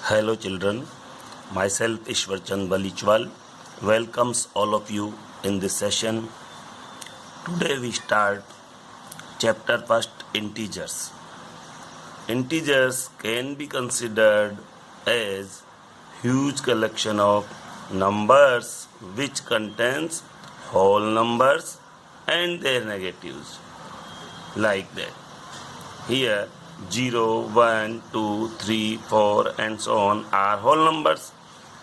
Hello children, myself Ishwar Chand Balichwal welcomes all of you in this session. Today we start chapter first, integers. Integers can be considered as huge collection of numbers which contains whole numbers and their negatives, like that. Here 0, 1, 2, 3, 4 and so on are whole numbers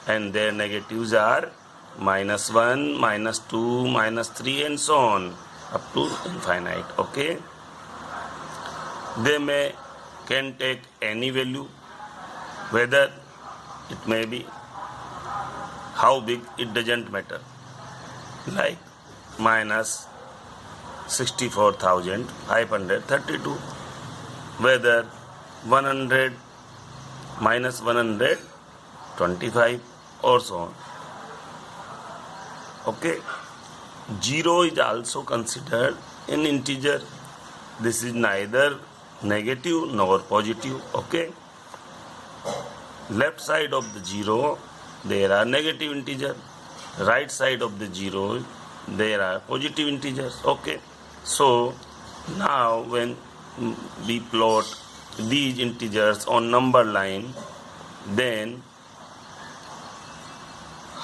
and their negatives are -1, -2, -3 and so on up to infinite. Okay, they can take any value, whether it may be how big, it doesn't matter, like -64,532, whether 100 -125 or so on. Okay, 0 is also considered an integer. This is neither negative nor positive. Okay, left side of the 0 there are negative integers, right side of the 0 there are positive integers. Okay, so now when we plot these integers on number line, then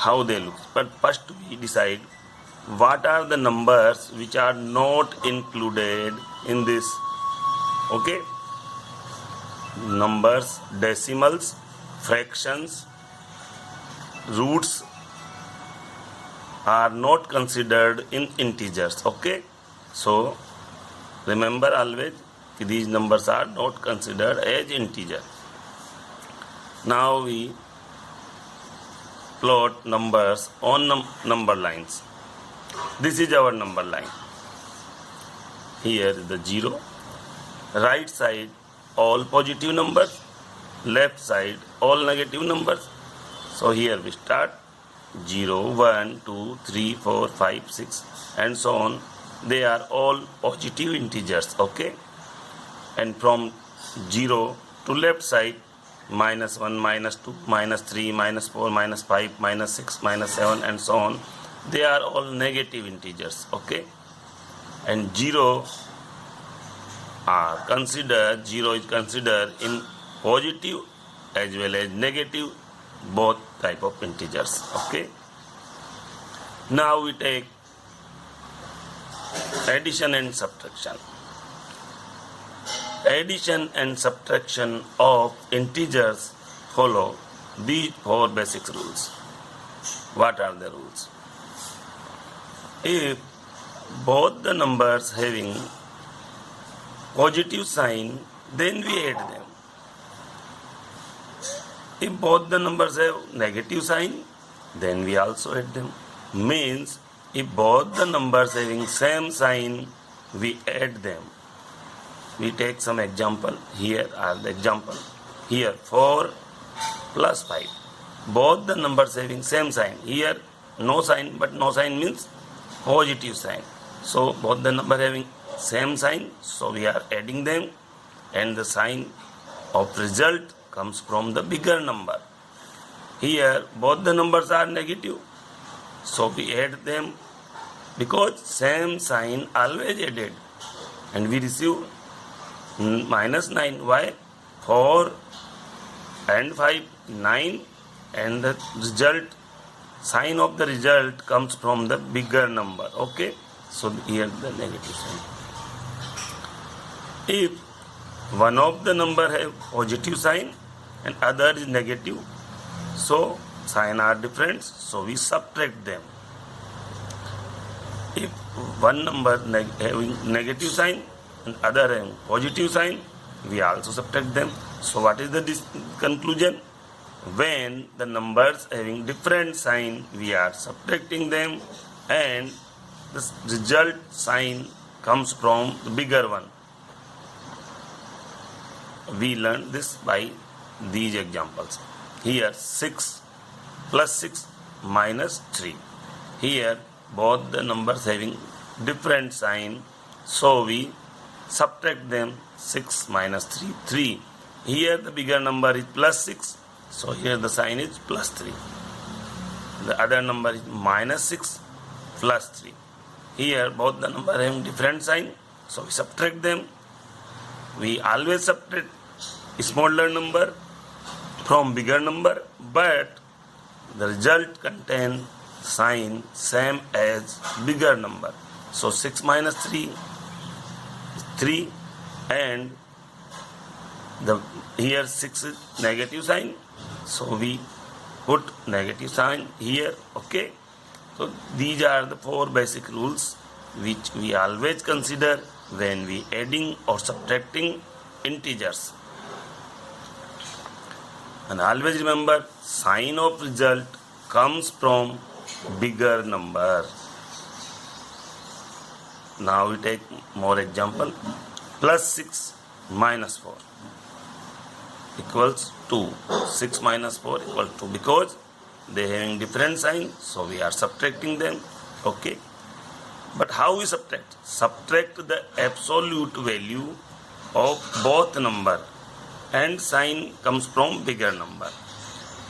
how they look. But first we decide what are the numbers which are not included in this. Okay, numbers, decimals, fractions, roots are not considered in integers. Okay, so remember always these numbers are not considered as integer. Now we plot numbers on number lines. This is our number line. Here is the 0, right side all positive numbers, left side all negative numbers. So here we start 0, 1, 2, 3, 4, 5, 6 and so on. They are all positive integers. Okay, and from 0 to left side -1, -2, -3, -4, -5, -6, -7 and so on, they are all negative integers. Okay, and 0 is considered in positive as well as negative, both type of integers. Okay, now we take addition and subtraction. Addition and subtraction of integers follow these 4 basic rules. What are the rules? If both the numbers having positive sign, then we add them. If both the numbers have negative sign, then we also add them. Means if both the numbers having same sign, we add them. We take some example. Here are the example. Here 4 plus 5. Both the numbers having same sign. Here no sign, but no sign means positive sign. So both the number having same sign, so we are adding them, and the sign of result comes from the bigger number. Here both the numbers are negative, so we add them because same sign always added, and we receive -9. Why? 4 and 5, 9, and the result, sign of the result comes from the bigger number. Okay, so here the negative sign. If one of the number have positive sign and other is negative, so sign are different, so we subtract them. If one number having negative sign and other having positive sign, we also subtract them. So what is the conclusion? When the numbers having different sign, we are subtracting them, and the result sign comes from the bigger one. We learn this by these examples. Here 6 plus 6 minus 3. Here both the numbers having different sign, so we subtract them. 6 minus 3, 3. Here the bigger number is plus 6, So here the sign is plus 3. The other number is minus 6 plus 3. Here both the number having different sign, so we subtract them. We always subtract smaller number from bigger number, but the result contain sign same as bigger number. So 6 minus 3 is 3, and here 6 is negative sign, so we put negative sign here. Okay, so these are the 4 basic rules which we always consider when we adding or subtracting integers. And always remember, sign of result comes from bigger number. Now we take more example. Plus 6 minus 4 equals 2. 6 minus 4 equals 2, because they having different sign, so we are subtracting them. Okay, but how we subtract? Subtract the absolute value of both number, and sign comes from bigger number.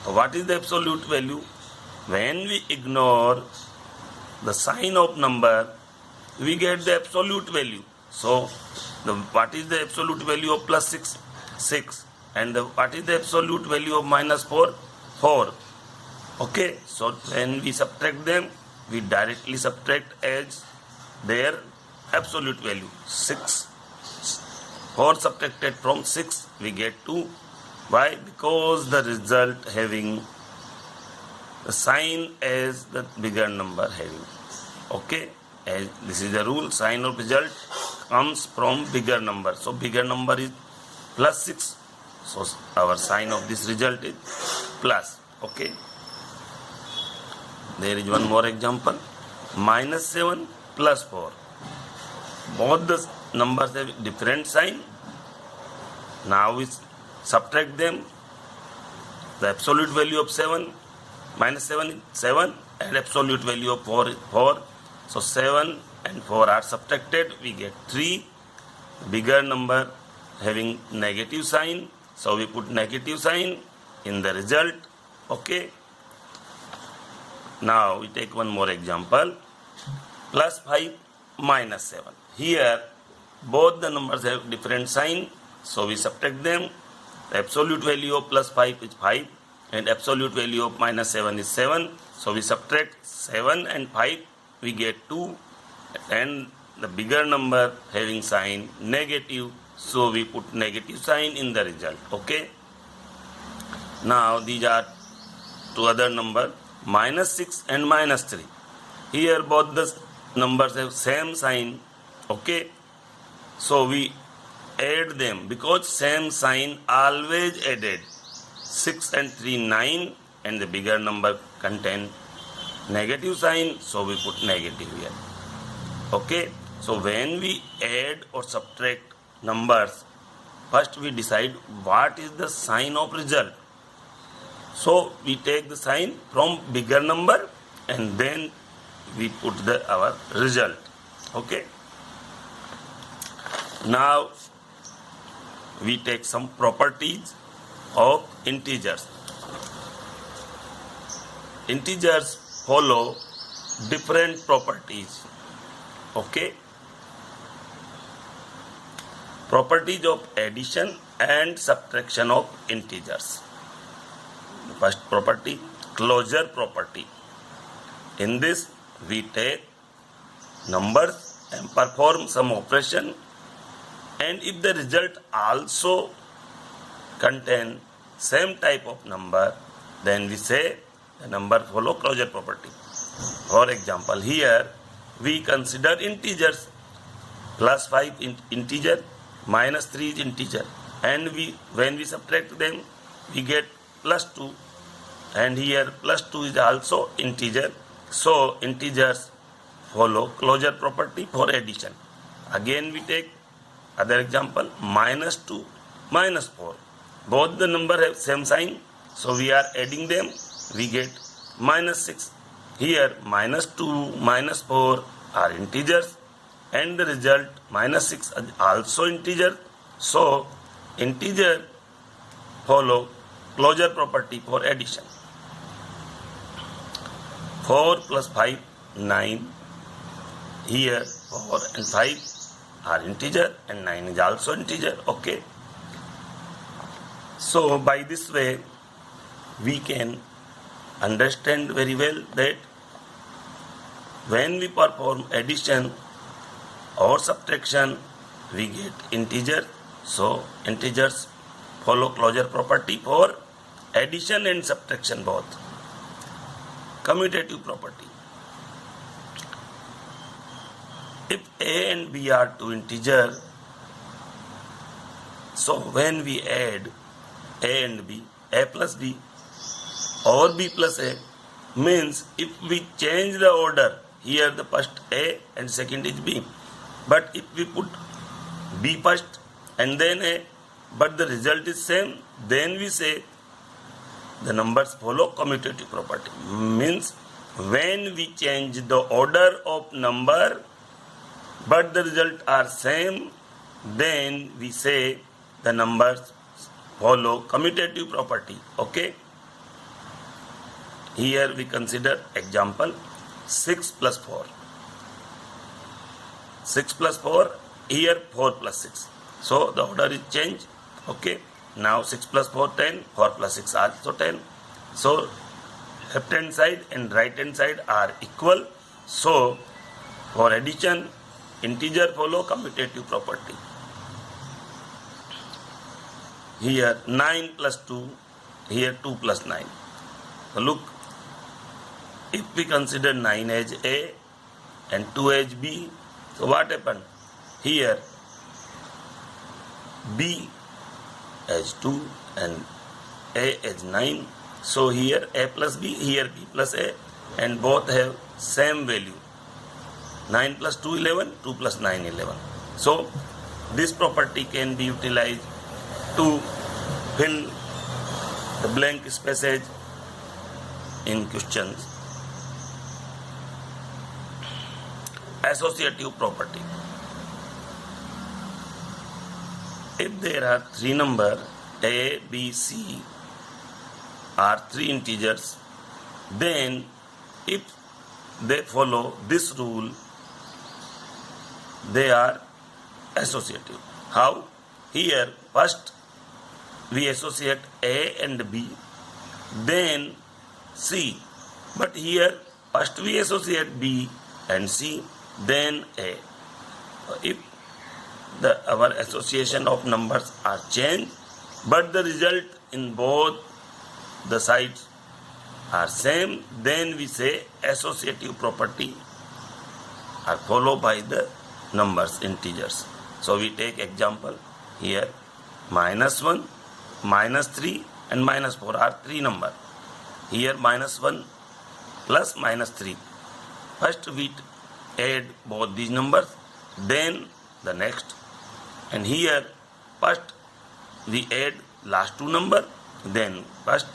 What is the absolute value? When we ignore the sign of number, we get the absolute value. So what is the absolute value of plus 6? 6. And what is the absolute value of minus 4? 4. Okay, so when we subtract them, we directly subtract as their absolute value. 6. 4 subtracted from 6, we get 2. Why? Because the result having the sign as the bigger number having. Okay, as this is the rule, sign of result comes from bigger number. So bigger number is plus 6. So our sign of this result is plus. Okay. There is one more example. Minus 7 plus 4. Both the numbers have different sign. Now we subtract them. The absolute value of 7, minus 7 is 7, and absolute value of 4 is 4. So 7 and 4 are subtracted. We get 3. Bigger number having negative sign, so we put negative sign in the result. Okay. Now we take one more example. Plus 5 minus 7. Here both the numbers have different sign, so we subtract them. The absolute value of plus 5 is 5, and absolute value of minus 7 is 7. So we subtract 7 and 5, we get 2, and the bigger number having sign negative, so we put negative sign in the result. Okay. Now these are two other numbers, minus 6 and minus 3. Here both the numbers have same sign. Okay, so we add them because same sign always added. 6 and 3 9, and the bigger number contain negative sign, so we put negative here. Okay, so when we add or subtract numbers, first we decide what is the sign of result. So we take the sign from bigger number, and then we put our result. Okay. Now we take some properties of integers. Integers follow different properties. Okay. Properties of addition and subtraction of integers. First property, closure property. In this, we take numbers and perform some operation, and if the result also contain same type of number, then we say the number follow closure property. For example, here we consider integers. Plus 5 integer, minus 3 is integer, and when we subtract them, we get plus 2, and here plus 2 is also integer. So integers follow closure property for addition. Again we take other example, minus 2, minus 4. Both the number have same sign, so we are adding them, we get minus 6. Here minus 2, minus 4 are integers, and the result minus 6 is also integer. So integer follow closure property for addition. 4 plus 5, 9. Here 4 and 5 are integer and 9 is also integer. Okay. So by this way we can understand very well that when we perform addition or subtraction we get integer. So integers follow closure property for addition and subtraction both. Commutative property. If a and b are two integers, so when we add a and b, a plus b or b plus a, means if we change the order, here the first a and second is b, but if we put b first and then a, but the result is same, then we say the numbers follow commutative property. Means when we change the order of number but the result are same, then we say the numbers follow commutative property. Okay. Here we consider example 6 plus 4. 6 plus 4, here 4 plus 6. So the order is changed. Okay. Now 6 plus 4, 10. 4 plus 6 also 10. So left hand side and right hand side are equal. So for addition, integer follow commutative property. Here 9 plus 2, here 2 plus 9. So look, if we consider 9 as A and 2 as B, so what happened? Here B as 2 and A as 9. So here A plus B, here B plus A, and both have same value. 9 plus 2, 11, 2 plus 9, 11. So this property can be utilized to fill the blank spaces in questions. Associative property. If there are three numbers A, B, C are three integers, then if they follow this rule, they are associative. How? Here first we associate A and B, then C. But here first we associate B and C, then A. If our association of numbers are changed, but the result in both the sides are same, then we say associative property are followed by the numbers, integers. So we take example here, -1, -3 and -4 are three numbers. Here -1 plus -3. First we add both these numbers, then the next. And here first we add last two numbers, then first,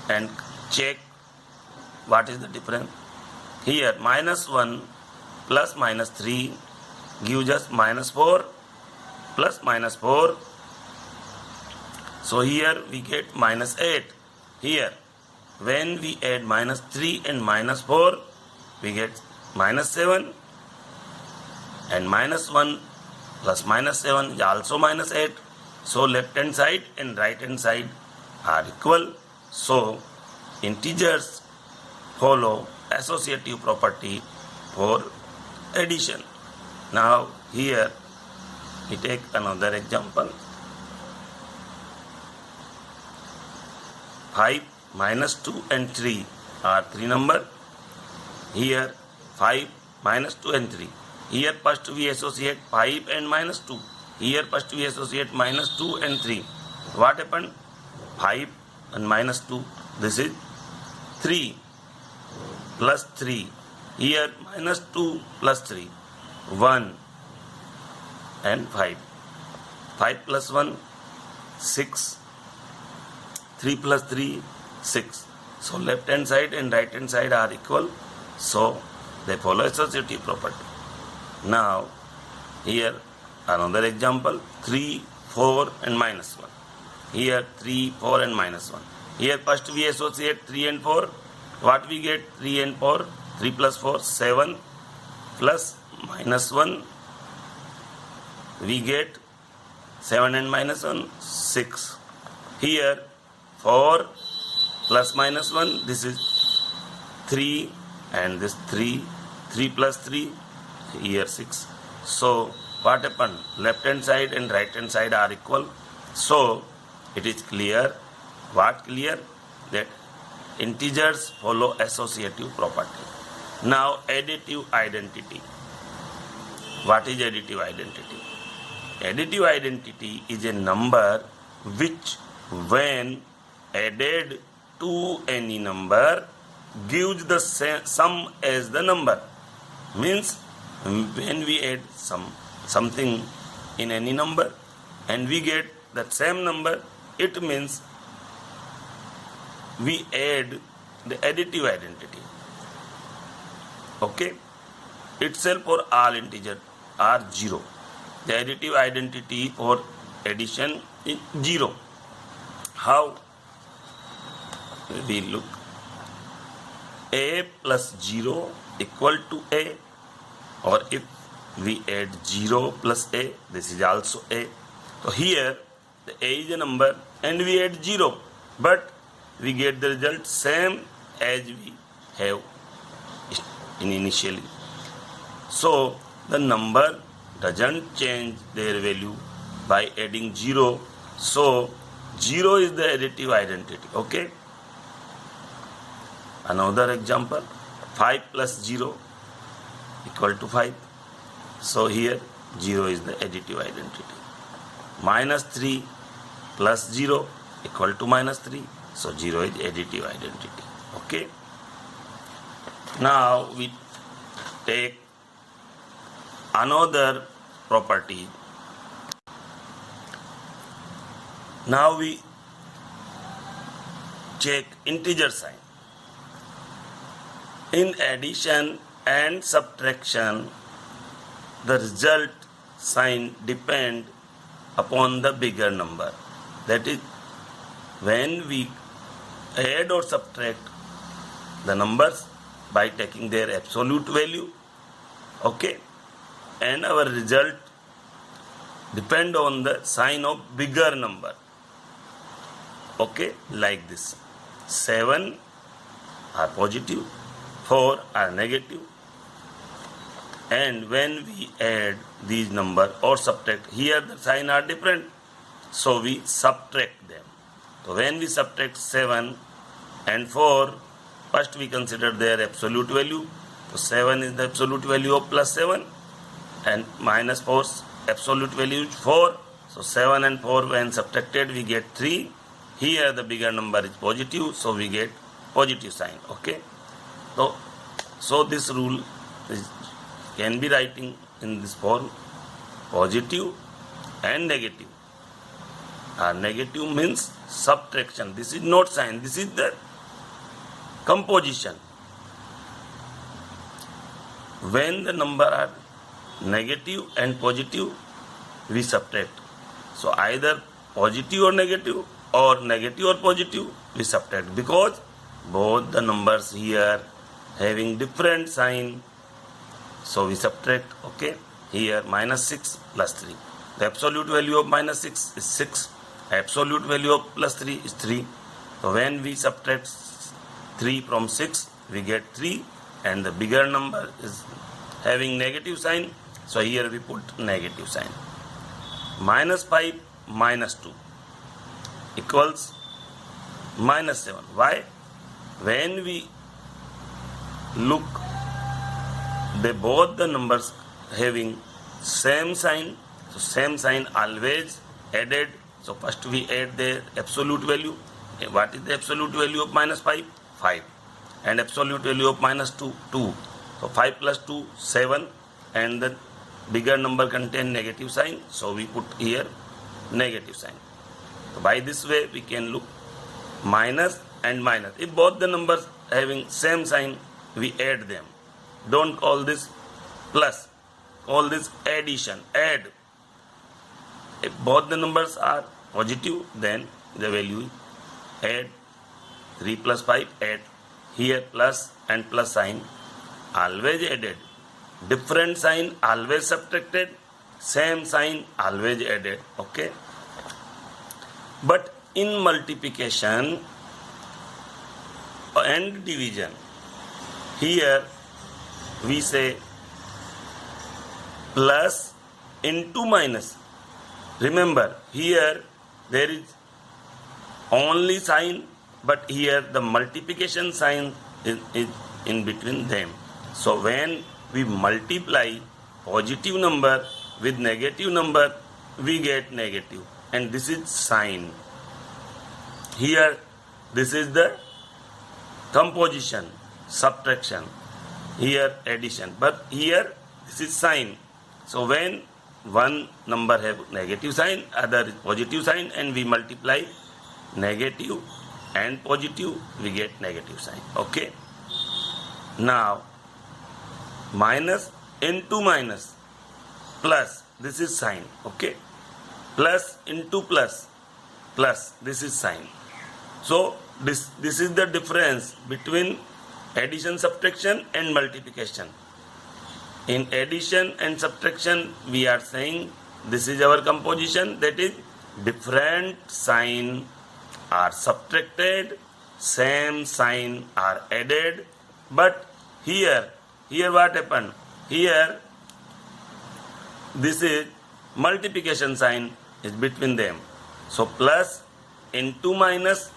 and check what is the difference. Here -1 plus -3 gives us -4 plus -4. So here we get -8. Here when we add -3 and -4, we get -7, and -1 plus -7 is also -8. So left hand side and right hand side are equal. So integers follow associative property for addition. Now here we take another example. 5, -2 and 3 are three numbers. Here 5, -2 and 3. Here first we associate 5 and -2. Here first we associate -2 and 3. What happened? 5 and -2. This is 3 plus 3. Here -2 plus 3. 1 and 5. 5 plus 1, 6. 3 plus 3, 6. So left hand side and right hand side are equal. So they follow associative property. Now here another example, 3, 4 and -1. Here 3, 4 and minus 1. Here first we associate 3 and 4. What we get? 3 and 4. 3 plus 4, 7 plus minus 1. We get 7 and minus 1, 6. Here 4 plus minus 1. This is 3 and this 3. 3 plus 3. Here 6. So what happened? Left hand side and right hand side are equal. So it is clear. What clear? That integers follow associative property. Now additive identity. What is additive identity? Additive identity is a number which when added to any number gives the sum as the number. Means when we add something in any number and we get that same number, it means we add the additive identity. Okay? Itself for all integers are 0. The additive identity for addition is 0. How? We look. A plus 0 equal to A, or if we add 0 plus A, this is also A. So here the A is a number and we add 0, but we get the result same as we have initially. So the number doesn't change their value by adding 0. So 0 is the additive identity. Okay? Another example, 5 plus 0 equal to 5. So here 0 is the additive identity. Minus 3 plus 0 equal to minus 3. So 0 is additive identity. Okay. Now we take another property. Now we check integer sign. In addition and subtraction, the result sign depend upon the bigger number. That is, when we add or subtract the numbers by taking their absolute value, okay, and our result depend on the sign of bigger number. Okay, like this. 7 are positive, 4 are negative, and when we add these numbers or subtract, here the sign are different, so we subtract them. So when we subtract 7 and 4, first we consider their absolute value. So 7 is the absolute value of plus 7 and minus 4 absolute value is 4. So 7 and 4 when subtracted we get 3. Here the bigger number is positive, so we get positive sign. Okay. So this rule can be writing in this form: positive and negative. Negative means subtraction. This is not sign. This is the composition. When the number are negative and positive, we subtract. So either positive or negative or positive, we subtract, because both the numbers here having different sign, so we subtract. Okay, here minus 6 plus 3, the absolute value of minus 6 is 6, absolute value of plus 3 is 3. So when we subtract 3 from 6, we get 3, and the bigger number is having negative sign, so here we put negative sign. Minus 5 minus 2 equals minus 7. Why? When we look, they both the numbers having same sign, so same sign always added. So first we add the absolute value. What is the absolute value of minus 5? 5. And absolute value of minus 2? 2. So 5 plus 2, 7, and the bigger number contain negative sign, so we put here negative sign. So by this way we can look minus and minus. If both the numbers having same sign, we add them. Don't call this plus, call this addition, add. If both the numbers are positive, then the value, add 3 plus 5, add. Here plus and plus sign always added, different sign always subtracted, same sign always added. Okay, but in multiplication and division, here we say plus into minus. Remember, here there is only sign, but here the multiplication sign is in between them. So when we multiply positive number with negative number, we get negative, and this is sign. Here this is the composition, subtraction, here addition, but here this is sign. So when one number have negative sign, other is positive sign, and we multiply negative and positive, we get negative sign. Okay, now minus into minus, plus, this is sign. Okay, plus into plus, plus, this is sign. So this is the difference between addition, subtraction and multiplication. In addition and subtraction, we are saying this is our composition, that is different sign are subtracted, same sign are added. But here what happened? Here this is multiplication sign is between them. So plus into minus,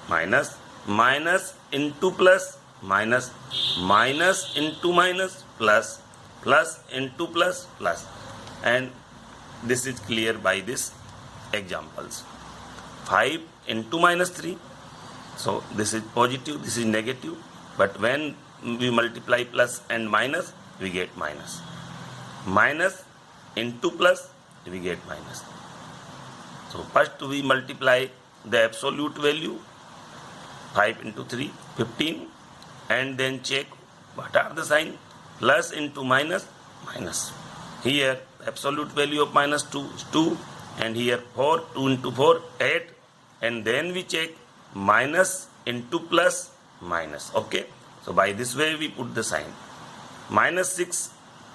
minus, minus into plus, minus, minus into minus, plus, plus into plus, plus. And this is clear by this examples. 5 into minus 3. So this is positive, this is negative. But when we multiply plus and minus, we get minus. Minus into plus, we get minus. So first we multiply the absolute value, 5 into 3, 15, and then check what are the sign. Plus into minus, minus. Here absolute value of minus 2 is 2, and here 4, 2 into 4, 8, and then we check minus into plus, minus. Okay, so by this way we put the sign. Minus 6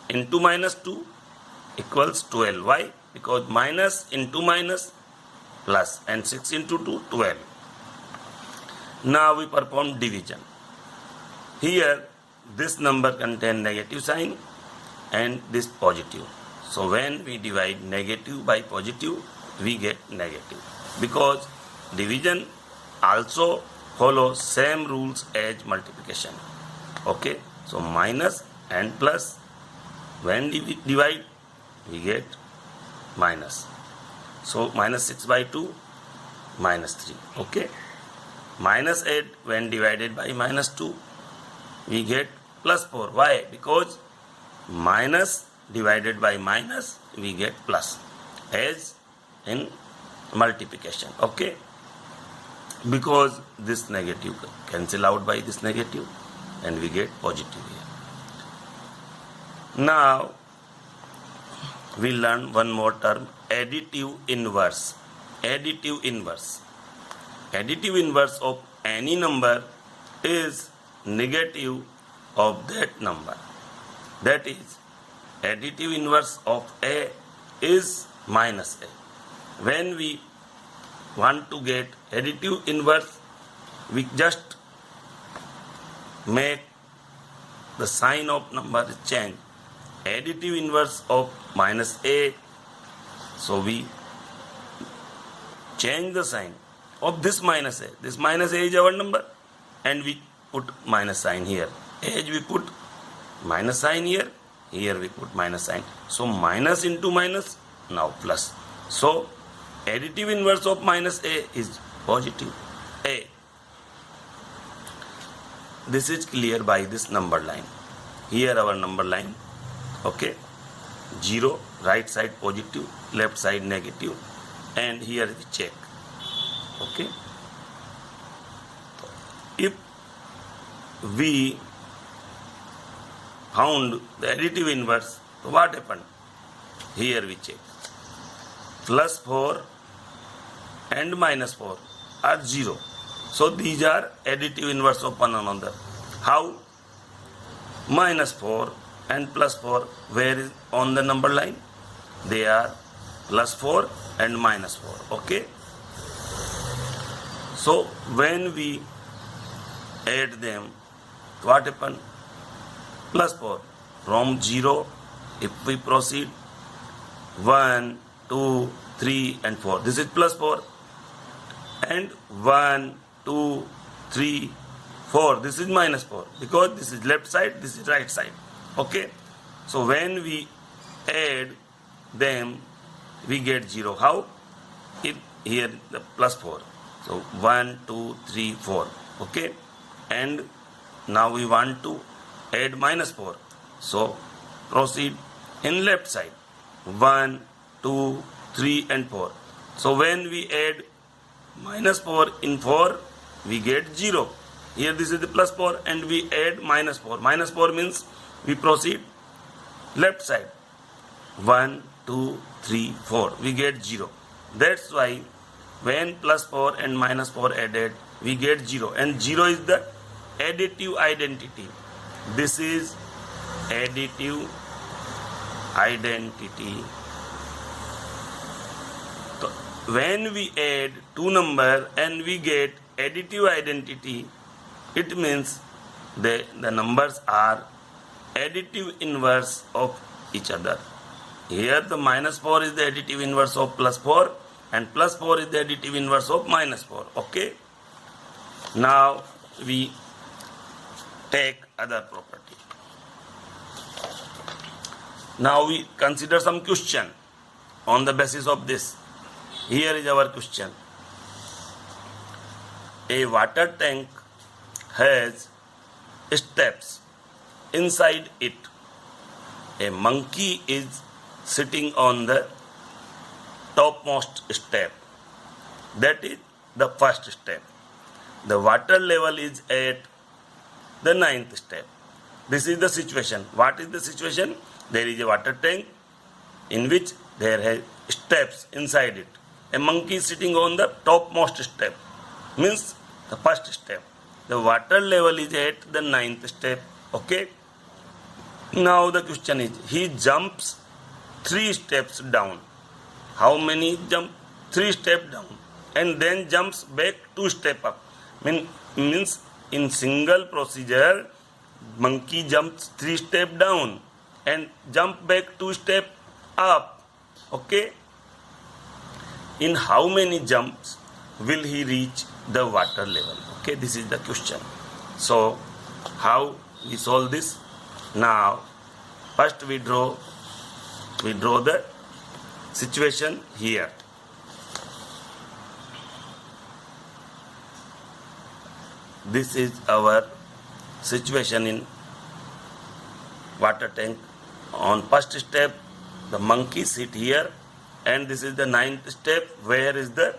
into minus 2 equals 12. Why? Because minus into minus plus, and 6 into 2, 12. Now we perform division. Here this number contains negative sign and this positive. So when we divide negative by positive, we get negative, because division also follows same rules as multiplication. Okay, so minus and plus, when we divide, we get minus. So minus 6 by 2, minus 3. Okay, minus 8 when divided by minus 2, we get plus 4. Why? Because minus divided by minus, we get plus, as in multiplication. Okay, because this negative cancel out by this negative, and we get positive here. Now we learn one more term, additive inverse. Additive inverse. Additive inverse of any number is negative of that number. That is, additive inverse of A is minus A. When we want to get additive inverse, we just make the sign of number change. Additive inverse of minus A, so we change the sign of this minus A. This minus A is our number, and we put minus sign here. As we put minus sign here, here we put minus sign. So minus into minus, now plus. So additive inverse of minus A is positive A. This is clear by this number line. Here our number line. Okay, 0, right side positive, left side negative, and here we check. Okay, if we found the additive inverse, so what happened? Here we check. Plus 4 and minus 4 are 0. So these are additive inverse of one another. How? Minus 4 and plus 4, where is on the number line? They are plus 4 and minus 4. Okay. So when we add them, what happened? Plus 4. From 0, if we proceed 1, 2, 3 and 4. This is plus 4. And 1, 2, 3, 4. This is minus 4. Because this is left side, this is right side. Okay. So when we add them, we get 0. How? Here the plus 4. So 1, 2, 3, 4. Okay. And now we want to add minus 4. So proceed in left side. 1, 2, 3 and 4. So when we add minus 4 in 4, we get 0. Here this is the plus 4 and we add minus 4. Minus 4 means we proceed left side. 1, 2, 3, 4. We get 0. That's why when plus 4 and minus 4 added, we get 0. And 0 is the additive identity. This is additive identity. So when we add two numbers and we get additive identity, it means the numbers are additive inverse of each other. Here the minus 4 is the additive inverse of plus 4 and plus 4 is the additive inverse of minus 4. Okay. Now we take other property. Now we consider some question on the basis of this. Here is our question. A water tank has steps. Inside it, a monkey is sitting on the topmost step. That is the first step. The water level is at the 9th step. This is the situation. What is the situation? There is a water tank in which there are steps inside it. A monkey is sitting on the topmost step. Means the first step. The water level is at the 9th step. Okay. Now the question is, he jumps 3 steps down. How many jump? 3 steps down. And then jumps back 2 steps up. Means in single procedure, monkey jumps 3 steps down and jump back 2 steps up. Okay. In how many jumps will he reach the water level? Okay, this is the question. So how we solve this? Now first we draw the situation here. This is our situation in water tank. On first step, the monkey sit here, and this is the 9th step, where is the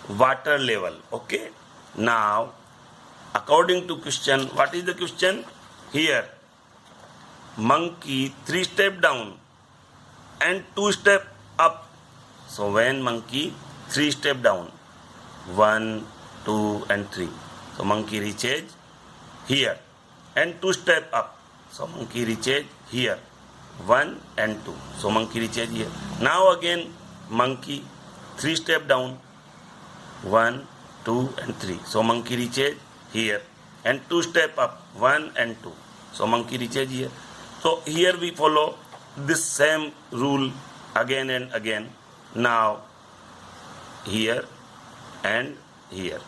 water level. Okay. Now, according to question, what is the question? Here, monkey 3 steps down and 2 steps up. So when monkey 3 steps down, 1, 2 and 3. So monkey reaches here and 2 steps up. So monkey reaches here, 1 and 2. So monkey reaches here. Now again monkey 3 steps down, 1, 2 and 3. So monkey reaches here and 2 steps up, 1 and 2. So monkey reaches here. So here we follow this same rule again and again. Now here and here.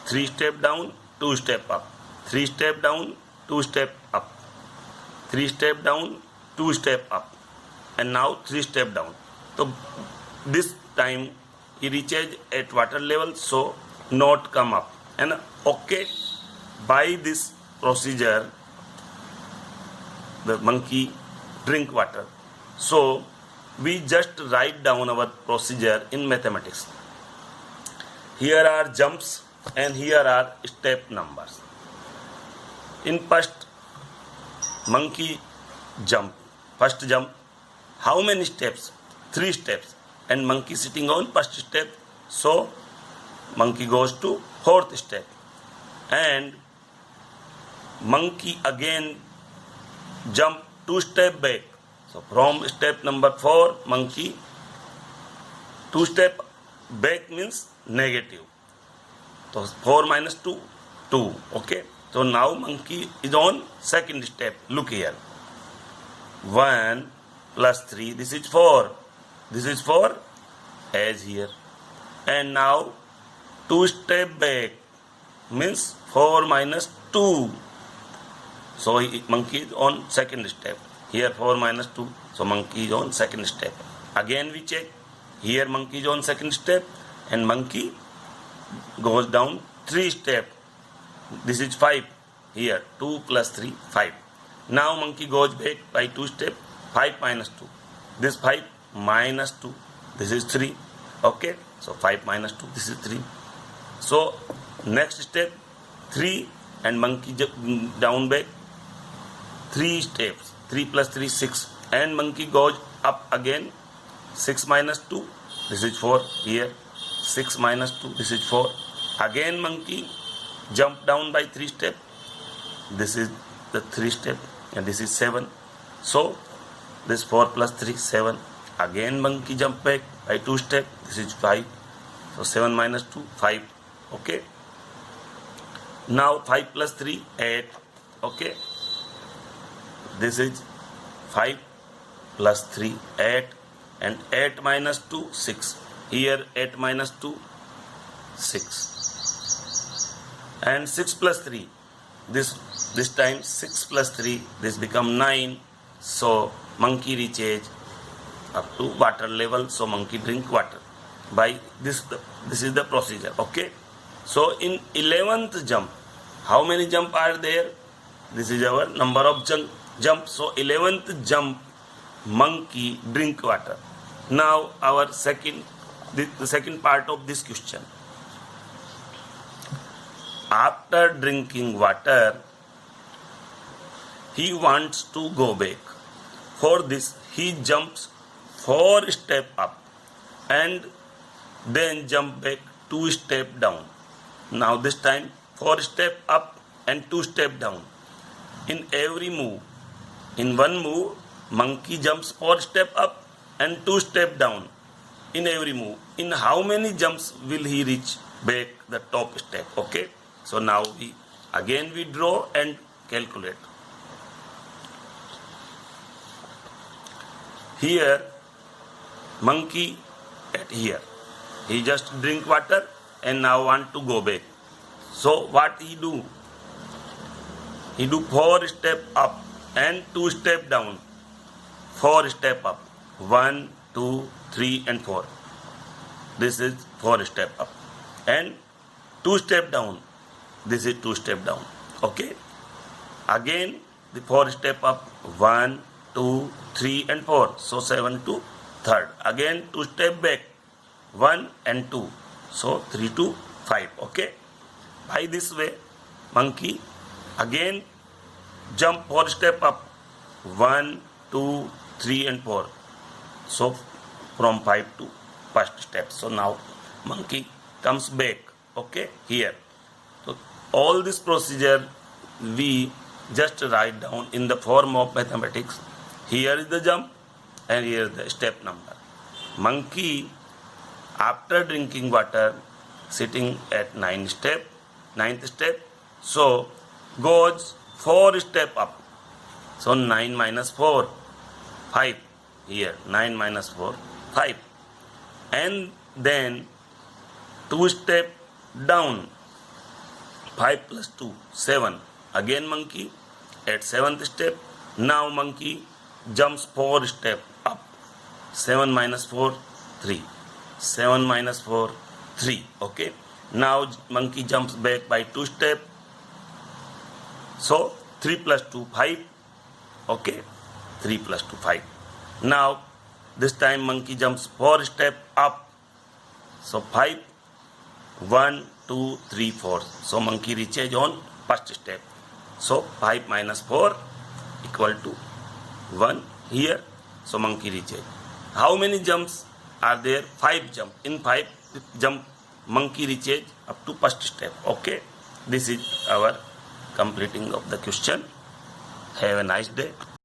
3 steps down, 2 steps up. 3 steps down, 2 steps up. 3 steps down, 2 steps up. And now 3 steps down. So this time he reaches at water level, so not come up. And okay, by this procedure, the monkey drink water. So we just write down our procedure in mathematics. Here are jumps and here are step numbers. In first, monkey jump. First jump. How many steps? 3 steps. And monkey sitting on first step. So monkey goes to fourth step, and monkey again jump 2 step back. So from step number 4, monkey 2 step back means negative. So 4 minus 2, 2. Okay. So now monkey is on second step. Look here. 1 plus 3. This is 4. This is 4 as here. And now 2 step back means 4 minus 2. So monkey is on second step. Here 4 minus 2. So monkey is on second step. Again we check. Here monkey is on second step and monkey goes down 3 step. This is 5. Here 2 plus 3, 5. Now monkey goes back by 2 step. 5 minus 2. This 5 minus 2. This is 3. Okay. So 5 minus 2. This is 3. So next step 3 and monkey down back 3 steps. 3 plus 3, 6. And monkey goes up again. 6 minus 2. This is 4. Here 6 minus 2. This is 4. Again monkey jump down by 3 steps. This is the 3 step and this is 7. So this 4 plus 3, 7. Again monkey jump back by 2 steps. This is 5. So 7 minus 2, 5. Okay. Now 5 plus 3, 8. Okay. This is 5 plus 3, 8. And 8 minus 2, 6. Here 8 minus 2, 6. And 6 plus 3. This time 6 plus 3. This become 9. So monkey reaches up to water level. So monkey drink water. By this is the procedure. Okay. So in 11th jump, how many jump are there? This is our number of jump. So 11th jump, monkey drink water. Now our the second part of this question. After drinking water, he wants to go back. For this, he jumps 4 steps up and then jump back 2 steps down. Now this time 4 steps up and 2 steps down. In every move, in one move, monkey jumps 4 steps up and 2 steps down. In every move. In how many jumps will he reach back the top step? Okay. So now we draw and calculate. Here monkey at here. He just drink water and now want to go back. So what he do? He do 4 step up and 2 step down. 4 step up. 1, 2, 3 and 4. This is 4 step up. And 2 step down. This is 2 step down. Okay. Again the 4 step up. 1, 2, 3 and 4. So 7 to 3rd. Again 2 step back. 1 and 2. So 3 to 5. Okay. By this way, monkey again jump 4 step up. 1, 2, 3 and 4. So from 5 to first step. So now monkey comes back. Okay. Here. So all this procedure we just write down in the form of mathematics. Here is the jump and here is the step number. Monkey after drinking water sitting at 9th step, so goes 4 step up. So 9 minus 4, 5. Here 9 minus 4, 5. And then 2 step down. 5 plus 2, 7. Again monkey at 7th step. Now monkey jumps 4 step up. 7 minus 4, 3. 7 minus 4, 3. Okay. Now monkey jumps back by 2 step. So 3 plus 2, 5. Okay. 3 plus 2, 5. Now this time monkey jumps 4 step up. So 5. 1, 2, 3, 4. So monkey reaches on first step. So 5 minus 4 equal to 1 here. So monkey reaches. How many jumps are there? 5 jump. In 5 jump monkey reaches up to first step. Okay, this is our completing of the question. Have a nice day.